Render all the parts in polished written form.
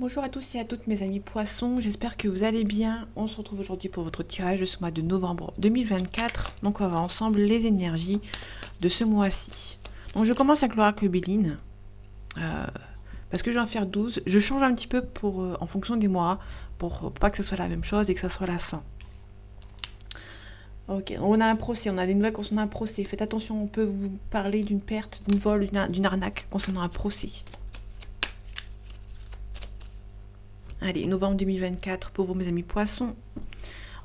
Bonjour à tous et à toutes mes amis poissons, j'espère que vous allez bien. On se retrouve aujourd'hui pour votre tirage de ce mois de novembre 2024. Donc on va voir ensemble les énergies de ce mois-ci. Donc je commence avec l'oracle Béline, parce que je vais en faire 12. Je change un petit peu en fonction des mois, pour pas que ce soit la même chose et que ça soit lassant. Ok, on a un procès, on a des nouvelles concernant un procès. Faites attention, on peut vous parler d'une perte, d'une vol, d'une arnaque concernant un procès. Allez, novembre 2024 pour vous mes amis poissons.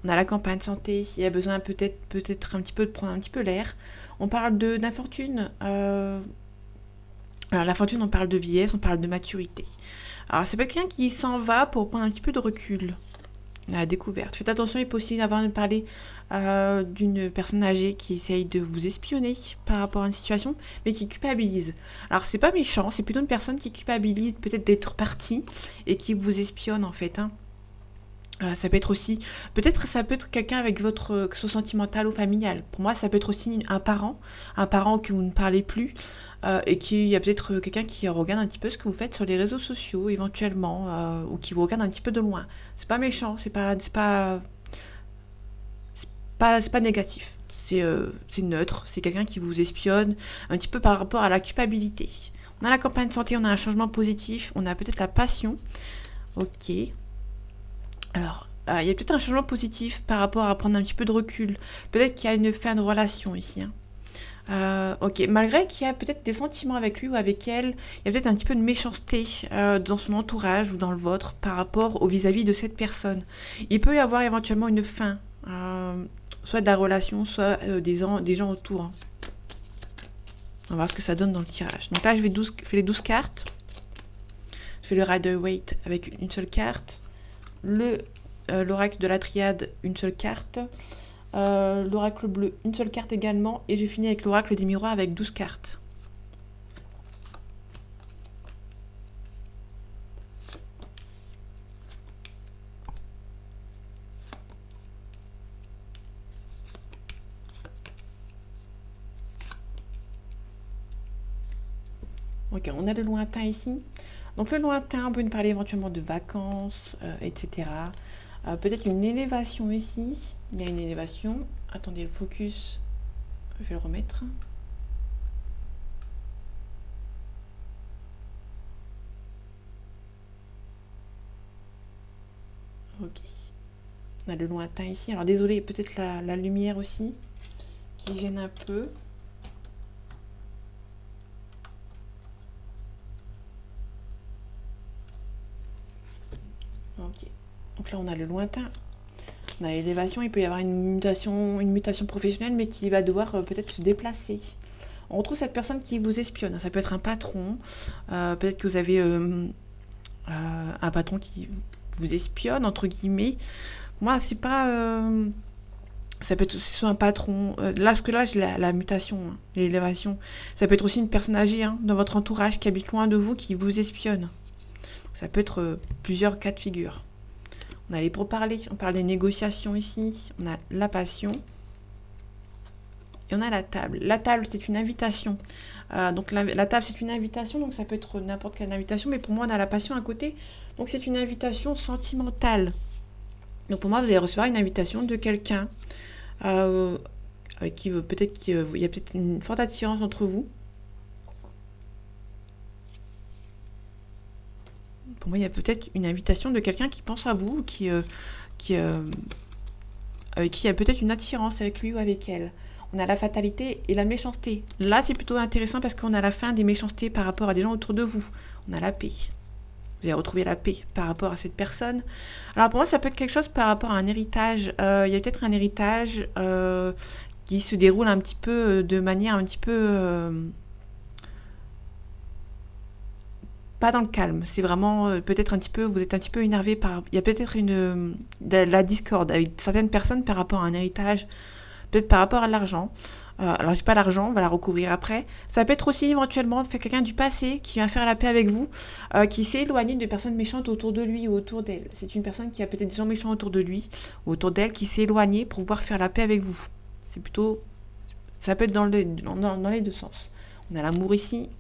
On a la campagne santé, il y a besoin peut-être un petit peu de prendre un petit peu l'air. On parle d'infortune. Alors la fortune, on parle de vieillesse, on parle de maturité. Alors c'est quelqu'un qui s'en va pour prendre un petit peu de recul. La découverte. Faites attention, il est possible d'avoir parlé d'une personne âgée qui essaye de vous espionner par rapport à une situation, mais qui culpabilise. Alors c'est pas méchant, c'est plutôt une personne qui culpabilise peut-être d'être partie et qui vous espionne en fait. Ça peut être aussi, peut-être ça peut être quelqu'un avec votre que ce soit sentimental ou familial. Pour moi, ça peut être aussi un parent que vous ne parlez plus, et qui y a peut-être quelqu'un qui regarde un petit peu ce que vous faites sur les réseaux sociaux éventuellement, ou qui vous regarde un petit peu de loin. C'est pas méchant, c'est pas négatif. C'est neutre, c'est quelqu'un qui vous espionne un petit peu par rapport à la culpabilité. On a la campagne de santé, on a un changement positif, on a peut-être la passion. Ok. Alors, il y a peut-être un changement positif par rapport à prendre un petit peu de recul. Peut-être qu'il y a une fin de relation ici. Ok, malgré qu'il y a peut-être des sentiments avec lui ou avec elle, il y a peut-être un petit peu de méchanceté dans son entourage ou dans le vôtre par rapport au vis-à-vis de cette personne. Il peut y avoir éventuellement une fin, soit de la relation, soit des gens autour. On va voir ce que ça donne dans le tirage. Donc là, je fais les 12 cartes. Je fais le Rider-Waite avec une seule carte. L'oracle de la triade, une seule carte. L'oracle bleu, une seule carte également. Et je finis avec l'oracle des miroirs avec 12 cartes. Ok, on a le lointain ici. Donc le lointain, on peut nous parler éventuellement de vacances, etc. Peut-être une élévation ici. Il y a une élévation. Attendez, le focus, je vais le remettre. Ok. On a le lointain ici. Alors désolé, peut-être la lumière aussi, qui gêne un peu. Ok. Donc là, on a le lointain. On a l'élévation, il peut y avoir une mutation professionnelle, mais qui va devoir peut-être se déplacer. On retrouve cette personne qui vous espionne. Ça peut être un patron. Peut-être que vous avez un patron qui vous espionne, entre guillemets. Moi, c'est pas... ça peut être aussi soit un patron. Là, j'ai la mutation, hein, l'élévation. Ça peut être aussi une personne âgée dans votre entourage qui habite loin de vous, qui vous espionne. Ça peut être plusieurs cas de figure. On a les pourparlers, on parle des négociations ici. On a la passion. Et on a la table. La table, c'est une invitation. Donc la table, c'est une invitation, donc ça peut être n'importe quelle invitation, mais pour moi, on a la passion à côté. Donc c'est une invitation sentimentale. Donc pour moi, vous allez recevoir une invitation de quelqu'un avec qui peut-être qu'il y a peut-être une forte attirance entre vous. Pour moi, il y a peut-être une invitation de quelqu'un qui pense à vous, avec qui il y a peut-être une attirance avec lui ou avec elle. On a la fatalité et la méchanceté. Là, c'est plutôt intéressant parce qu'on a la fin des méchancetés par rapport à des gens autour de vous. On a la paix. Vous allez retrouver la paix par rapport à cette personne. Alors pour moi, ça peut être quelque chose par rapport à un héritage. Il y a peut-être un héritage qui se déroule un petit peu de manière un petit peu... pas dans le calme. C'est vraiment peut-être un petit peu... Vous êtes un petit peu énervé par... Il y a peut-être la discorde avec certaines personnes par rapport à un héritage, peut-être par rapport à l'argent. Alors, je dis pas l'argent, on va la recouvrir après. Ça peut être aussi éventuellement quelqu'un du passé qui vient faire la paix avec vous, qui s'est éloigné de personnes méchantes autour de lui ou autour d'elle. C'est une personne qui a peut-être des gens méchants autour de lui ou autour d'elle qui s'est éloigné pour pouvoir faire la paix avec vous. C'est plutôt... Ça peut être dans les deux sens. On a l'amour ici.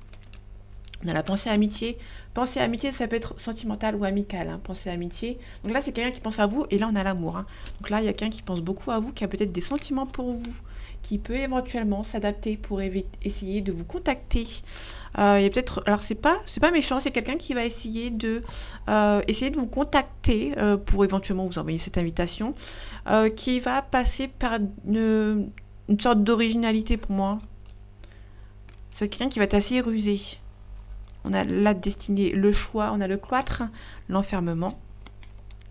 On a la pensée amitié. Pensée amitié, ça peut être sentimental ou amical. Hein, pensée amitié. Donc là, c'est quelqu'un qui pense à vous. Et là, on a l'amour. Hein. Donc là, il y a quelqu'un qui pense beaucoup à vous, qui a peut-être des sentiments pour vous, qui peut éventuellement s'adapter pour essayer de vous contacter. Il y a peut-être, alors c'est pas méchant, c'est quelqu'un qui va essayer de vous contacter pour éventuellement vous envoyer cette invitation, qui va passer par une sorte d'originalité pour moi. C'est quelqu'un qui va être assez rusé. On a la destinée, le choix, on a le cloître, l'enfermement,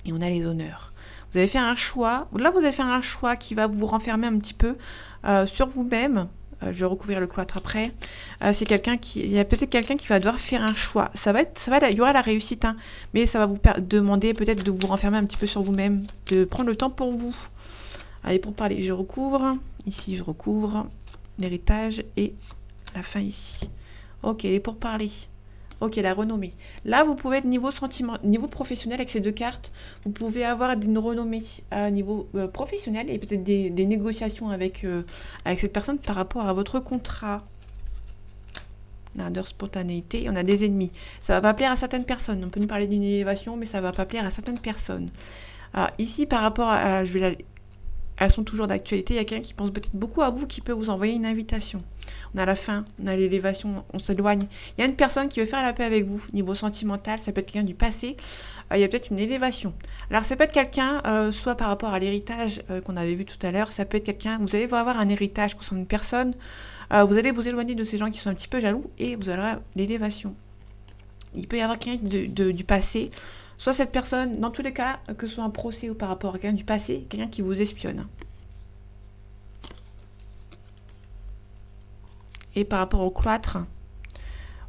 et on a les honneurs. Vous avez fait un choix, là vous avez fait un choix qui va vous renfermer un petit peu sur vous-même. Je vais recouvrir le cloître après. Il y a peut-être quelqu'un qui va devoir faire un choix. Il y aura la réussite, hein, mais ça va vous demander peut-être de vous renfermer un petit peu sur vous-même, de prendre le temps pour vous. Allez, pour parler, je recouvre. Ici, je recouvre l'héritage et la fin ici. Ok, les pourparlers. Ok, la renommée. Là, vous pouvez être niveau professionnel avec ces deux cartes. Vous pouvez avoir une renommée à niveau professionnel et peut-être des négociations avec cette personne par rapport à votre contrat. L'ardeur, spontanéité. On a des ennemis. Ça va pas plaire à certaines personnes. On peut nous parler d'une élévation, mais ça va pas plaire à certaines personnes. Alors, ici, par rapport à... elles sont toujours d'actualité. Il y a quelqu'un qui pense peut-être beaucoup à vous, qui peut vous envoyer une invitation. On a la fin, on a l'élévation, on s'éloigne. Il y a une personne qui veut faire la paix avec vous, niveau sentimental, ça peut être quelqu'un du passé. Il y a peut-être une élévation. Alors ça peut être quelqu'un, soit par rapport à l'héritage qu'on avait vu tout à l'heure, ça peut être quelqu'un, vous allez avoir un héritage concernant une personne, vous allez vous éloigner de ces gens qui sont un petit peu jaloux et vous aurez l'élévation. Il peut y avoir quelqu'un du passé, soit cette personne, dans tous les cas, que ce soit un procès ou par rapport à quelqu'un du passé, quelqu'un qui vous espionne. Et par rapport au cloître,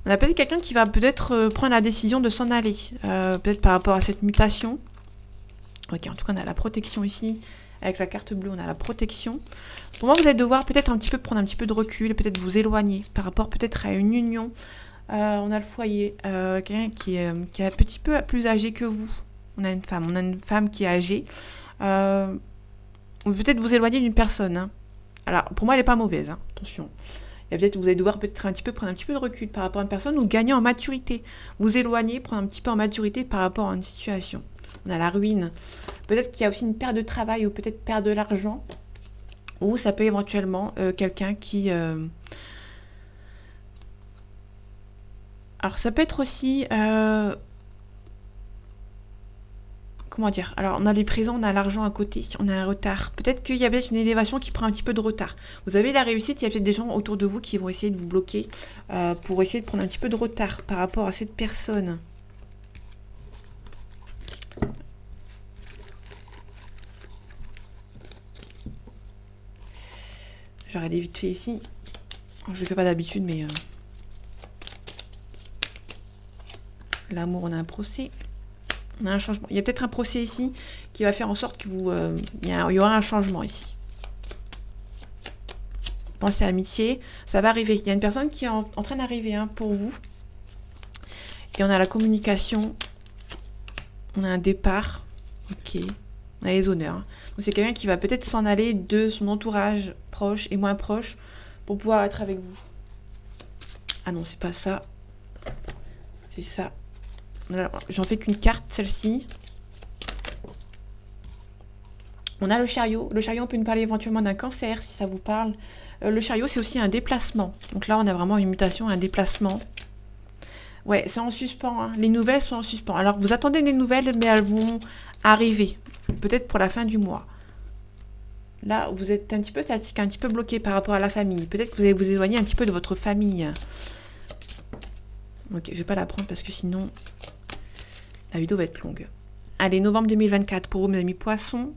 on a peut-être quelqu'un qui va peut-être prendre la décision de s'en aller, peut-être par rapport à cette mutation. Ok, en tout cas, on a la protection ici. Avec la carte bleue, on a la protection. Pour moi, vous allez devoir peut-être prendre un petit peu de recul, peut-être vous éloigner par rapport peut-être à une union. On a le foyer, quelqu'un qui est un petit peu plus âgé que vous. On a une femme qui est âgée. Ou peut-être vous éloigner d'une personne. Hein. Alors, pour moi, elle n'est pas mauvaise, hein. Attention. Et peut-être vous allez devoir prendre un petit peu de recul par rapport à une personne ou gagner en maturité. Vous éloigner, prendre un petit peu en maturité par rapport à une situation. On a la ruine. Peut-être qu'il y a aussi une perte de travail ou peut-être perte de l'argent. Ou ça peut éventuellement quelqu'un qui... Alors ça peut être aussi... Comment dire? Alors, on a les présents, on a l'argent à côté, on a un retard. Peut-être qu'il y a peut-être une élévation qui prend un petit peu de retard. Vous avez la réussite, il y a peut-être des gens autour de vous qui vont essayer de vous bloquer pour essayer de prendre un petit peu de retard par rapport à cette personne. Je vais regarder vite fait ici. Je ne le fais pas d'habitude, mais... L'amour, on a un procès. On a un changement. Il y a peut-être un procès ici qui va faire en sorte que il y aura un changement ici. Pensez à l'amitié, ça va arriver. Il y a une personne qui est en train d'arriver hein, pour vous. Et on a la communication. On a un départ. Ok. On a les honneurs. Hein. Donc c'est quelqu'un qui va peut-être s'en aller de son entourage proche et moins proche pour pouvoir être avec vous. Ah non, c'est pas ça. C'est ça. J'en fais qu'une carte, celle-ci. On a le chariot. Le chariot, on peut nous parler éventuellement d'un cancer, si ça vous parle. Le chariot, c'est aussi un déplacement. Donc là, on a vraiment une mutation, un déplacement. Ouais, c'est en suspens. Hein. Les nouvelles sont en suspens. Alors, vous attendez des nouvelles, mais elles vont arriver. Peut-être pour la fin du mois. Là, vous êtes un petit peu statique, un petit peu bloqué par rapport à la famille. Peut-être que vous allez vous éloigner un petit peu de votre famille. Ok, je vais pas la prendre parce que sinon... La vidéo va être longue. Allez, novembre 2024 pour vous, mes amis poissons.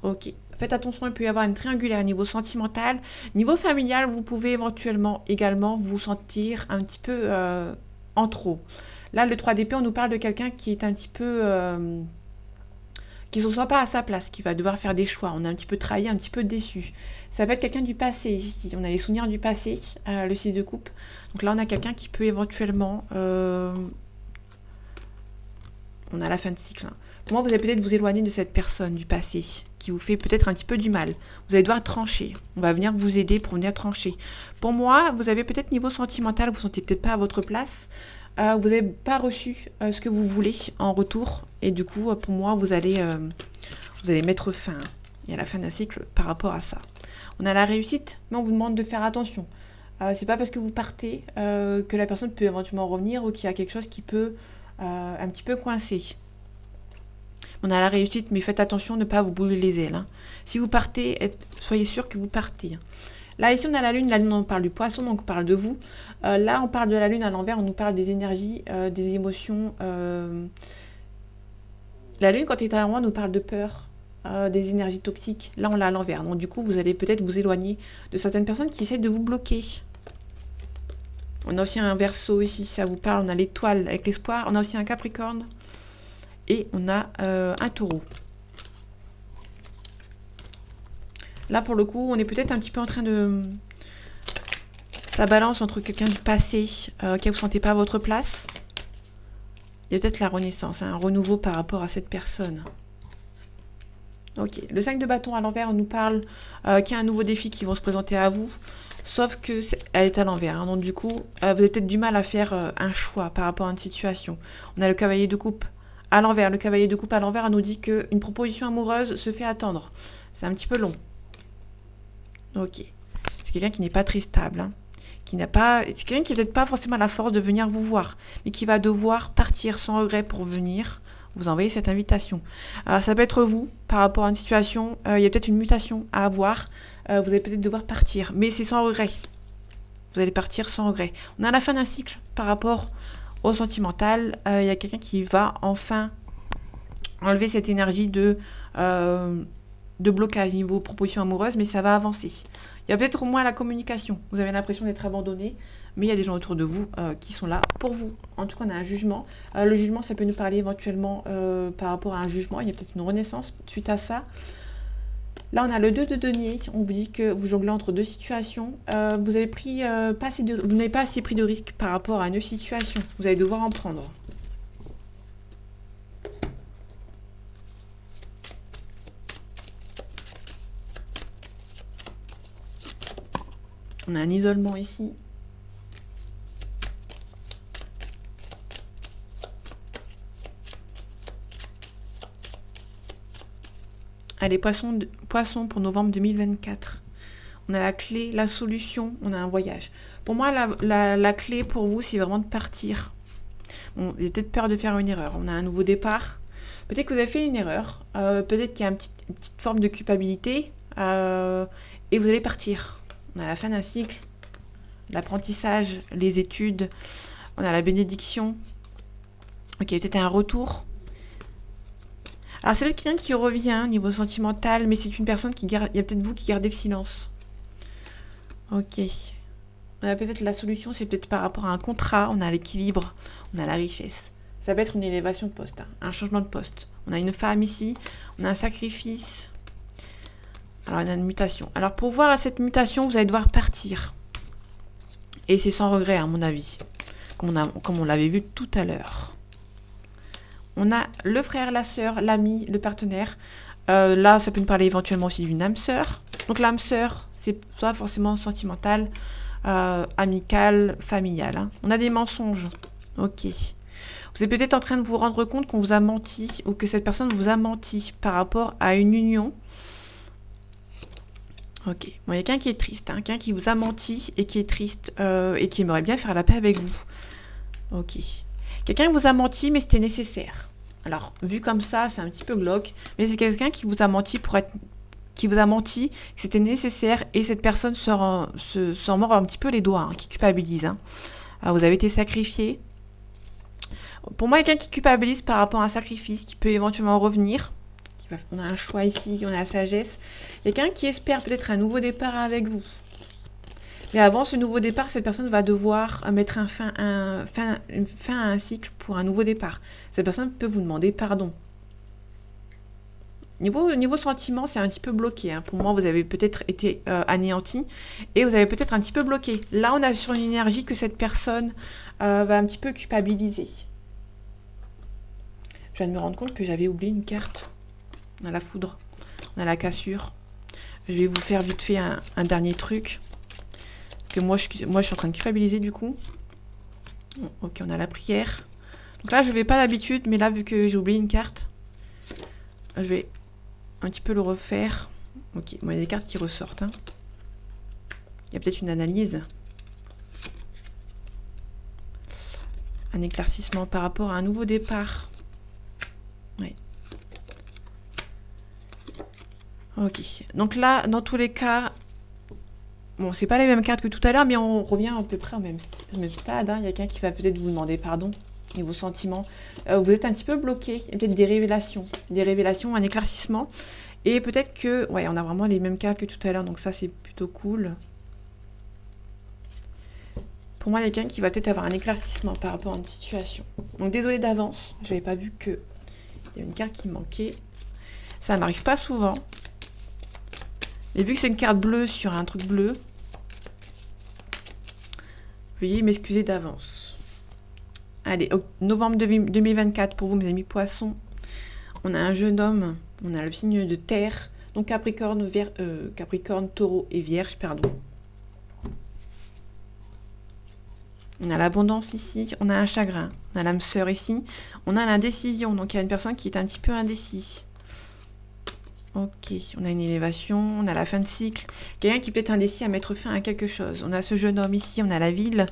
Ok. Faites attention, il peut y avoir une triangulaire niveau sentimental. Niveau familial, vous pouvez éventuellement également vous sentir un petit peu en trop. Là, le 3 d'épée, on nous parle de quelqu'un qui est un petit peu... qui ne se sent pas à sa place, qui va devoir faire des choix. On est un petit peu trahi, un petit peu déçu. Ça peut être quelqu'un du passé. On a les souvenirs du passé, le 6 de coupe. Donc là, on a quelqu'un qui peut éventuellement... On a la fin de cycle. Pour moi, vous allez peut-être vous éloigner de cette personne du passé qui vous fait peut-être un petit peu du mal. Vous allez devoir trancher. On va venir vous aider pour venir trancher. Pour moi, vous avez peut-être niveau sentimental, vous ne vous sentez peut-être pas à votre place. Vous n'avez pas reçu ce que vous voulez en retour. Et du coup, pour moi, vous allez mettre fin. Il y a la fin d'un cycle par rapport à ça. On a la réussite, mais on vous demande de faire attention. C'est pas parce que vous partez que la personne peut éventuellement revenir ou qu'il y a quelque chose qui peut un petit peu coincer. On a la réussite, mais faites attention de ne pas vous brûler les ailes. Hein. Si vous partez, soyez sûr que vous partez. Là, ici, on a la lune, on parle du poisson, donc on parle de vous. Là, on parle de la lune à l'envers, on nous parle des énergies, des émotions. La lune, quand elle est à l'envers, nous parle de peur, des énergies toxiques. Là, on l'a à l'envers. Donc, du coup, vous allez peut-être vous éloigner de certaines personnes qui essaient de vous bloquer. On a aussi un Verseau ici, ça vous parle. On a l'étoile avec l'espoir. On a aussi un Capricorne. Et on a un Taureau. Là, pour le coup, on est peut-être un petit peu en train de... Ça balance entre quelqu'un du passé qui ne vous sentez pas à votre place. Il y a peut-être la renaissance, un renouveau par rapport à cette personne. Ok. Le 5 de bâton à l'envers, on nous parle qu'il y a un nouveau défi qui va se présenter à vous. Sauf qu'elle est à l'envers. Hein. Donc du coup, vous avez peut-être du mal à faire un choix par rapport à une situation. On a le cavalier de coupe à l'envers. Le cavalier de coupe à l'envers nous dit qu'une proposition amoureuse se fait attendre. C'est un petit peu long. Ok. C'est quelqu'un qui n'est pas très stable. Hein. C'est quelqu'un qui n'a peut-être pas forcément la force de venir vous voir, mais qui va devoir partir sans regret pour venir vous envoyer cette invitation. Alors ça peut être vous, par rapport à une situation, il y a peut-être une mutation à avoir, vous allez peut-être devoir partir, mais c'est sans regret. Vous allez partir sans regret. On a la fin d'un cycle par rapport au sentimental, il y a quelqu'un qui va enfin enlever cette énergie de blocage niveau proposition amoureuse, mais ça va avancer. Il y a peut-être au moins la communication. Vous avez l'impression d'être abandonné, mais il y a des gens autour de vous qui sont là pour vous. En tout cas, on a un jugement. Le jugement, ça peut nous parler éventuellement par rapport à un jugement. Il y a peut-être une renaissance suite à ça. Là, on a le 2 de denier. On vous dit que vous jonglez entre deux situations. Vous n'avez pas assez pris de risques par rapport à une situation. Vous allez devoir en prendre. On a un isolement ici. Allez, poisson pour novembre 2024. On a la clé, la solution, on a un voyage. Pour moi, la clé pour vous, c'est vraiment de partir. Bon, vous avez peut-être peur de faire une erreur. On a un nouveau départ. Peut-être que vous avez fait une erreur. Peut-être qu'il y a une petite forme de culpabilité. Et vous allez partir. On a la fin d'un cycle, l'apprentissage, les études, on a la bénédiction. Ok, peut-être un retour. Alors, c'est peut-être quelqu'un qui revient au niveau sentimental, mais c'est une personne qui garde. Il y a peut-être vous qui gardez le silence. Ok. On a peut-être la solution, c'est peut-être par rapport à un contrat. On a l'équilibre, on a la richesse. Ça peut être une élévation de poste, hein, un changement de poste. On a une femme ici, on a un sacrifice. Alors, on a une mutation. Alors, pour voir cette mutation, vous allez devoir partir. Et c'est sans regret, à mon avis. Comme on l'avait vu tout à l'heure. On a le frère, la sœur, l'ami, le partenaire. Là, ça peut nous parler éventuellement aussi d'une âme sœur. Donc, l'âme sœur, c'est soit forcément sentimental, amical, familial. Hein. On a des mensonges. Ok. Vous êtes peut-être en train de vous rendre compte qu'on vous a menti ou que cette personne vous a menti par rapport à une union. Ok. Bon, il y a quelqu'un qui est triste, hein, quelqu'un qui vous a menti et qui est triste et qui aimerait bien faire la paix avec vous. Ok. Quelqu'un vous a menti, mais c'était nécessaire. Alors, vu comme ça, c'est un petit peu glauque, mais c'est quelqu'un qui vous a menti qui vous a menti, que c'était nécessaire, et cette personne s'en mord un petit peu les doigts, hein, qui culpabilise. Hein. Alors, vous avez été sacrifié. Pour moi, quelqu'un qui culpabilise par rapport à un sacrifice, qui peut éventuellement revenir. On a un choix ici, on a la sagesse. Quelqu'un qui espère peut-être un nouveau départ avec vous. Mais avant ce nouveau départ, cette personne va devoir mettre fin à un cycle pour un nouveau départ. Cette personne peut vous demander pardon. Niveau sentiment, c'est un petit peu bloqué. Hein. Pour moi, vous avez peut-être été anéanti et vous avez peut-être un petit peu bloqué. Là, on a sur une énergie que cette personne va un petit peu culpabiliser. Je viens de me rendre compte que j'avais oublié une carte. On a la foudre, on a la cassure. Je vais vous faire vite fait un dernier truc. Que moi je suis en train de culpabiliser du coup. Ok, on a la prière. Donc là, je vais pas d'habitude, mais là, vu que j'ai oublié une carte, je vais un petit peu le refaire. Ok, bon, il y a des cartes qui ressortent. Hein. Il y a peut-être une analyse. Un éclaircissement par rapport à un nouveau départ. Ouais. Ok, donc là, dans tous les cas, bon, c'est pas les mêmes cartes que tout à l'heure, mais on revient à peu près au même stade. Hein. Il y a quelqu'un qui va peut-être vous demander pardon, niveau sentiments. Vous êtes un petit peu bloqué. Il y a peut-être des révélations, un éclaircissement. Et peut-être que, ouais, on a vraiment les mêmes cartes que tout à l'heure, donc ça, c'est plutôt cool. Pour moi, il y a quelqu'un qui va peut-être avoir un éclaircissement par rapport à une situation. Donc, désolé d'avance, j'avais pas vu qu'il y a une carte qui manquait. Ça m'arrive pas souvent. Et vu que c'est une carte bleue sur un truc bleu, veuillez m'excuser d'avance. Allez, novembre 2024 pour vous, mes amis poissons. On a un jeune homme, on a le signe de terre, donc Capricorne, Capricorne, Taureau et Vierge, pardon. On a l'abondance ici, on a un chagrin, on a l'âme sœur ici, on a l'indécision, donc il y a une personne qui est un petit peu indécis. Ok, on a une élévation, on a la fin de cycle, quelqu'un qui peut être indécis à mettre fin à quelque chose. On a ce jeune homme ici, on a la ville,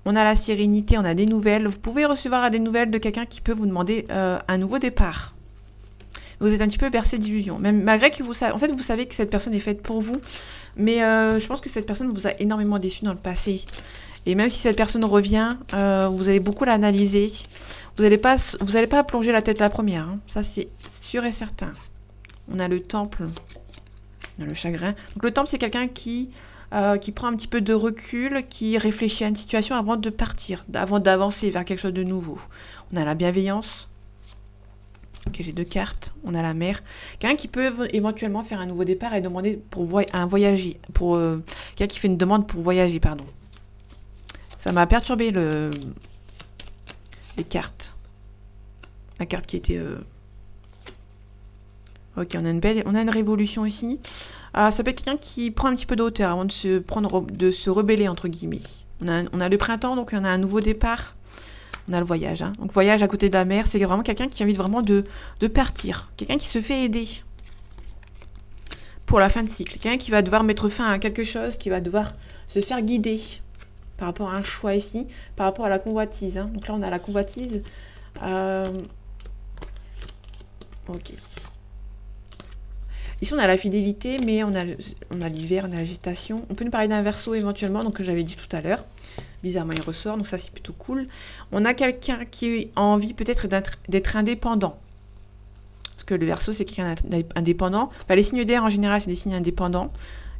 on a la sérénité, on a des nouvelles. Vous pouvez recevoir des nouvelles de quelqu'un qui peut vous demander un nouveau départ. Vous êtes un petit peu bercé d'illusions, même malgré que vous savez que cette personne est faite pour vous, mais je pense que cette personne vous a énormément déçu dans le passé. Et même si cette personne revient, vous allez beaucoup l'analyser. Vous n'allez pas plonger la tête la première. Hein. Ça, c'est sûr et certain. On a le temple. On a le chagrin. Donc, le temple, c'est quelqu'un qui prend un petit peu de recul, qui réfléchit à une situation avant de partir, avant d'avancer vers quelque chose de nouveau. On a la bienveillance. Ok, j'ai 2 cartes. On a la mer. Quelqu'un qui peut éventuellement faire un nouveau départ et demander pour voyager. Quelqu'un qui fait une demande pour voyager, pardon. Ça m'a perturbé les cartes. La carte qui était... Ok, on a une révolution ici. Ça peut être quelqu'un qui prend un petit peu de hauteur avant de se rebeller, entre guillemets. On a le printemps, donc on a un nouveau départ. On a le voyage. Hein. Donc voyage à côté de la mer, c'est vraiment quelqu'un qui a envie vraiment de partir. Quelqu'un qui se fait aider pour la fin de cycle. Quelqu'un qui va devoir mettre fin à quelque chose, qui va devoir se faire guider. Par rapport à un choix ici, par rapport à la convoitise. Hein. Donc là, on a la convoitise. Ok. Ici, on a la fidélité, mais on a l'hiver, on a la gestation. On peut nous parler d'un verso éventuellement, donc que j'avais dit tout à l'heure. Bizarrement, il ressort, donc ça, c'est plutôt cool. On a quelqu'un qui a envie peut-être d'être indépendant. Parce que le verso, c'est quelqu'un d'indépendant. Enfin, les signes d'air, en général, c'est des signes indépendants,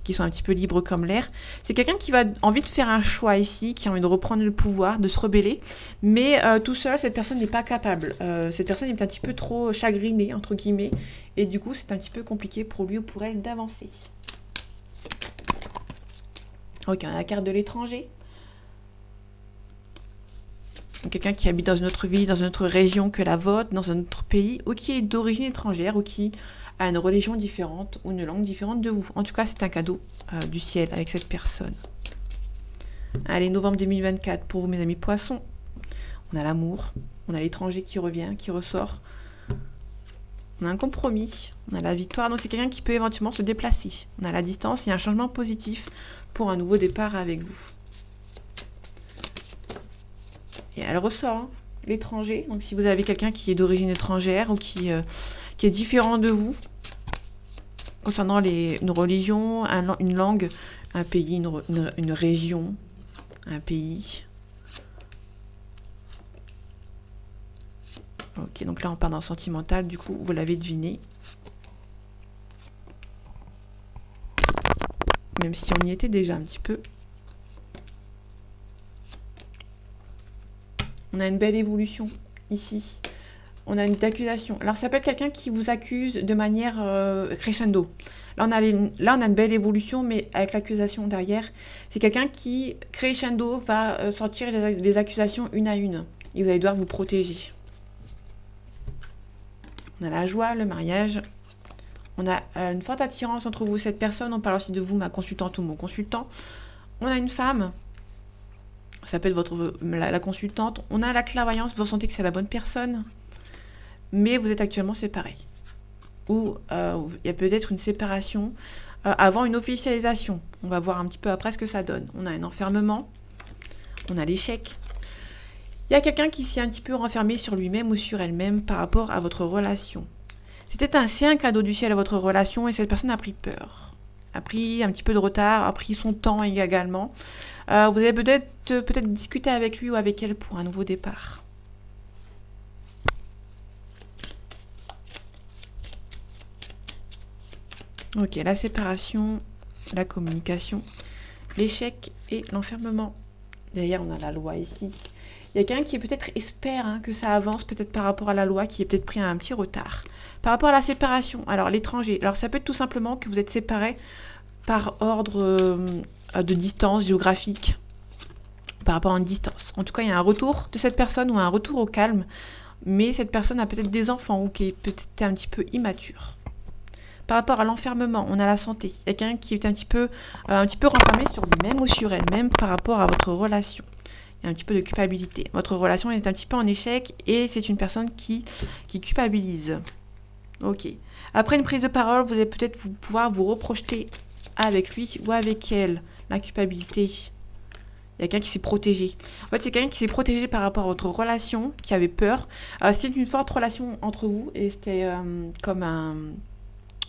qui sont un petit peu libres comme l'air. C'est quelqu'un qui va envie de faire un choix ici, qui a envie de reprendre le pouvoir, de se rebeller, mais tout seul, cette personne n'est pas capable. Cette personne est un petit peu trop chagrinée, entre guillemets, et du coup, c'est un petit peu compliqué pour lui ou pour elle d'avancer. Ok, on a la carte de l'étranger. Quelqu'un qui habite dans une autre ville, dans une autre région que la vôtre, dans un autre pays, ou qui est d'origine étrangère, ou qui a une religion différente ou une langue différente de vous. En tout cas, c'est un cadeau du ciel avec cette personne. Allez, novembre 2024 pour vous, mes amis poissons. On a l'amour, on a l'étranger qui revient, qui ressort. On a un compromis, on a la victoire. Donc, c'est quelqu'un qui peut éventuellement se déplacer. On a la distance et un changement positif pour un nouveau départ avec vous. Et elle ressort, hein, l'étranger. Donc, si vous avez quelqu'un qui est d'origine étrangère ou qui est différent de vous, concernant une religion, une langue, un pays, une région, un pays. Ok, donc là on part dans le sentimental, du coup, vous l'avez deviné. Même si on y était déjà un petit peu. On a une belle évolution ici. On a une accusation. Alors, ça peut être quelqu'un qui vous accuse de manière crescendo. Là, on a une belle évolution, mais avec l'accusation derrière. C'est quelqu'un qui, crescendo, va sortir les accusations une à une. Et vous allez devoir vous protéger. On a la joie, le mariage. On a une forte attirance entre vous et cette personne. On parle aussi de vous, ma consultante ou mon consultant. On a une femme. Ça peut être la consultante. On a la clairvoyance. Vous sentez que c'est la bonne personne. Mais vous êtes actuellement séparés. Ou il y a peut-être une séparation avant une officialisation. On va voir un petit peu après ce que ça donne. On a un enfermement. On a l'échec. Il y a quelqu'un qui s'est un petit peu renfermé sur lui-même ou sur elle-même par rapport à votre relation. C'était un cadeau du ciel à votre relation et cette personne a pris peur. A pris un petit peu de retard, a pris son temps également. Vous avez peut-être discuté avec lui ou avec elle pour un nouveau départ. Ok, la séparation, la communication, l'échec et l'enfermement. Derrière, on a la loi ici. Il y a quelqu'un qui peut-être espère que ça avance, peut-être par rapport à la loi, qui est peut-être pris un petit retard. Par rapport à la séparation, alors l'étranger, alors ça peut être tout simplement que vous êtes séparés par ordre de distance géographique, par rapport à une distance. En tout cas, il y a un retour de cette personne ou un retour au calme, mais cette personne a peut-être des enfants ou qui est peut-être un petit peu immature. Par rapport à l'enfermement, on a la santé. Il y a quelqu'un qui est un petit peu renfermé sur lui-même ou sur elle-même par rapport à votre relation. Il y a un petit peu de culpabilité. Votre relation est un petit peu en échec et c'est une personne qui culpabilise. Ok. Après une prise de parole, vous allez peut-être pouvoir vous reprojeter avec lui ou avec elle. La culpabilité. Il y a quelqu'un qui s'est protégé. En fait, c'est quelqu'un qui s'est protégé par rapport à votre relation, qui avait peur. C'était une forte relation entre vous et c'était comme un...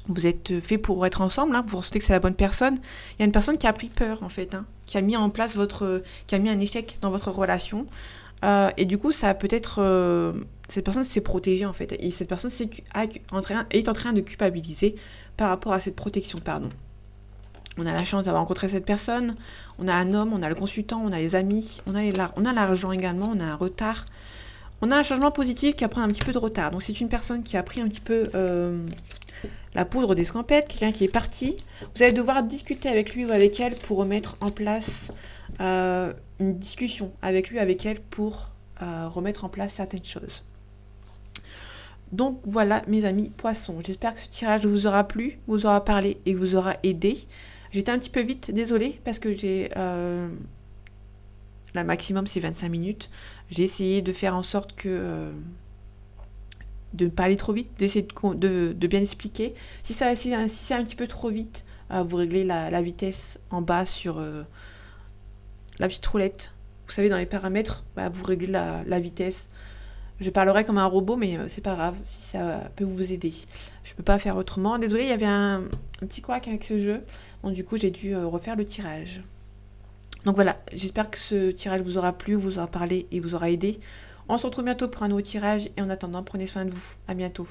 Vous êtes fait pour être ensemble, vous ressentez que c'est la bonne personne. Il y a une personne qui a pris peur, en fait, qui a mis en place qui a mis un échec dans votre relation. Et du coup, ça a peut-être... cette personne s'est protégée, en fait. Et cette personne est en train de culpabiliser par rapport à cette protection, pardon. On a la chance d'avoir rencontré cette personne. On a un homme, on a le consultant, on a les amis, on a l'argent également, on a un retard. On a un changement positif qui a pris un petit peu de retard. Donc, c'est une personne qui a pris un petit peu... la poudre d'escampette, quelqu'un qui est parti. Vous allez devoir discuter avec lui ou avec elle pour remettre en place une discussion avec lui, avec elle pour remettre en place certaines choses. Donc voilà mes amis poissons, j'espère que ce tirage vous aura plu, vous aura parlé et vous aura aidé. J'étais un petit peu vite, désolée, parce que j'ai... la maximum c'est 25 minutes. J'ai essayé de faire en sorte que... de ne pas aller trop vite, d'essayer de bien expliquer. Si c'est un petit peu trop vite, vous réglez la vitesse en bas sur la petite roulette. Vous savez, dans les paramètres, vous réglez la vitesse. Je parlerai comme un robot, mais c'est pas grave, si ça peut vous aider. Je peux pas faire autrement. Désolée, il y avait un petit couac avec ce jeu. Donc du coup, j'ai dû refaire le tirage. Donc voilà, j'espère que ce tirage vous aura plu, vous aura parlé et vous aura aidé. On se retrouve bientôt pour un nouveau tirage et en attendant, prenez soin de vous. À bientôt.